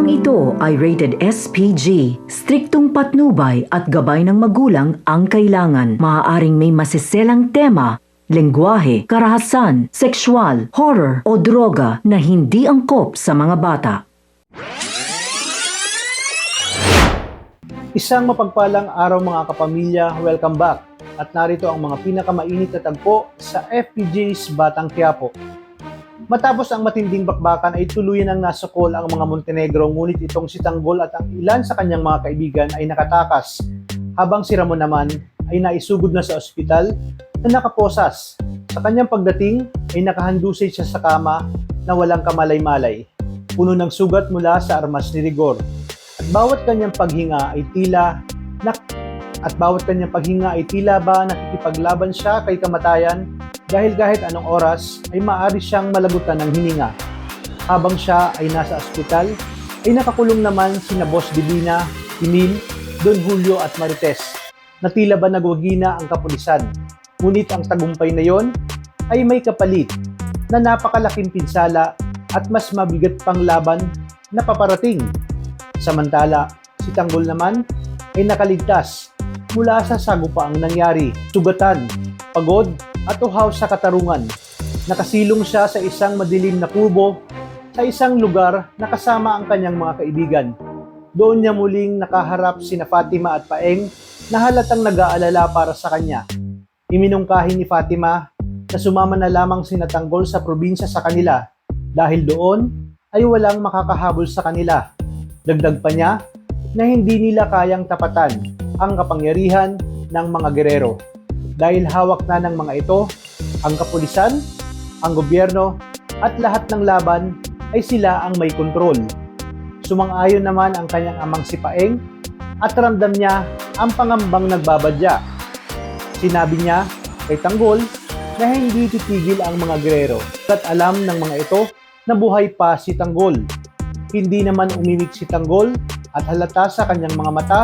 Programang ito ay rated SPG. Striktong patnubay at gabay ng magulang ang kailangan. Maaaring may masiselang tema, lengguwahe, karahasan, sexual, horror o droga na hindi angkop sa mga bata. Isang mapagpalang araw mga kapamilya, welcome back. At narito ang mga pinakamainit na tagpo sa FPJ's Batang Quiapo. Matapos ang matinding bakbakan ay tuluyan ang nasukol ang mga Montenegro, ngunit itong si Tanggol at ang ilan sa kanyang mga kaibigan ay nakatakas, habang si Ramon naman ay naisugod na sa ospital na nakaposas. Sa kanyang pagdating ay nakahandusay siya sa kama na walang kamalay-malay, puno ng sugat mula sa armas ni Rigor. At bawat kanyang paghinga ay tila ba nakikipaglaban siya kay kamatayan, dahil kahit anong oras ay maaari siyang malagutan ng hininga. Habang siya ay nasa ospital, ay nakakulong naman sina Boss Divina, Emil, Don Julio at Marites, na tila ba nagwagina ang kapulisan. Ngunit ang tagumpay na yon ay may kapalit na napakalaking pinsala at mas mabigat pang laban na paparating. Samantala, si Tanggol naman ay nakaligtas mula sa sagupaang nangyari, sugatan, pagod at uhaw sa katarungan. Nakasilong siya sa isang madilim na kubo sa isang lugar na kasama ang kanyang mga kaibigan. Doon niya muling nakaharap sina Fatima at Paeng na halatang nag-aalala para sa kanya. Iminungkahi ni Fatima na sumama na lamang sina Tanggol sa probinsya sa kanila dahil doon ay walang makakahabol sa kanila. Dagdag pa niya na hindi nila kayang tapatan ang kapangyarihan ng mga gerero. Dahil hawak na ng mga ito, ang kapulisan, ang gobyerno, at lahat ng laban ay sila ang may kontrol. Sumang-ayon naman ang kanyang amang si Paeng at ramdam niya ang pangambang nagbabadya. Sinabi niya kay Tanggol na hindi titigil ang mga gerero at alam ng mga ito na buhay pa si Tanggol. Hindi naman umimik si Tanggol at halata sa kanyang mga mata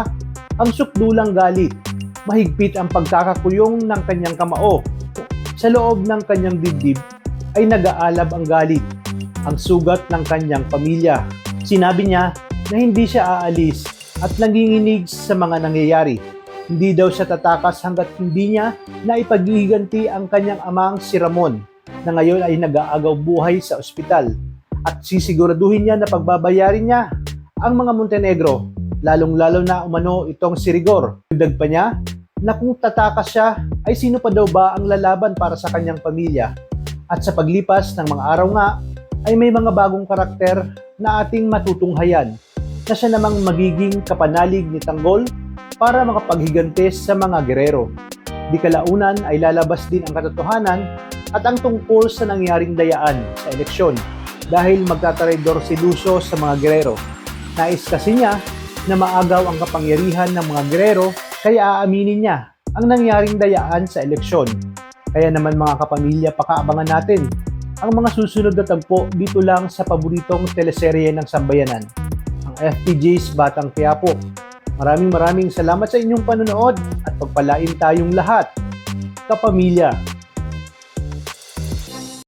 ang sukdulang galit. Mahigpit ang pagkakakulong ng kanyang kamao. Sa loob ng kanyang dibdib ay nag-aalab ang galit, ang sugat ng kanyang pamilya. Sinabi niya na hindi siya aalis at nanginginig sa mga nangyayari. Hindi daw siya tatakas hanggat hindi niya naipaghihiganti ang kanyang amang si Ramon, na ngayon ay nag-aagaw buhay sa ospital. At sisiguraduhin niya na pagbabayarin niya ang mga Montenegro, lalong-lalo na umano itong si Rigor. Dagdag pa niya na kung tatakas siya ay sino pa daw ba ang lalaban para sa kanyang pamilya. At sa paglipas ng mga araw nga ay may mga bagong karakter na ating matutunghayan na siya namang magiging kapanalig ni Tanggol para makapaghiganti sa mga gerero. Di kalaunan ay lalabas din ang katotohanan at ang tungkol sa nangyaring dayaan sa eleksyon dahil magtataredor si Lucio sa mga gerero. Nais kasi niya na maagaw ang kapangyarihan ng mga gerero, kaya aaminin niya ang nangyaring dayaan sa eleksyon. Kaya naman mga kapamilya, pakaabangan natin ang mga susunod na tagpo dito lang sa paboritong teleserye ng sambayanan, ang FPJ's Batang Quiapo. Maraming salamat sa inyong panonood at pagpalain tayong lahat, kapamilya.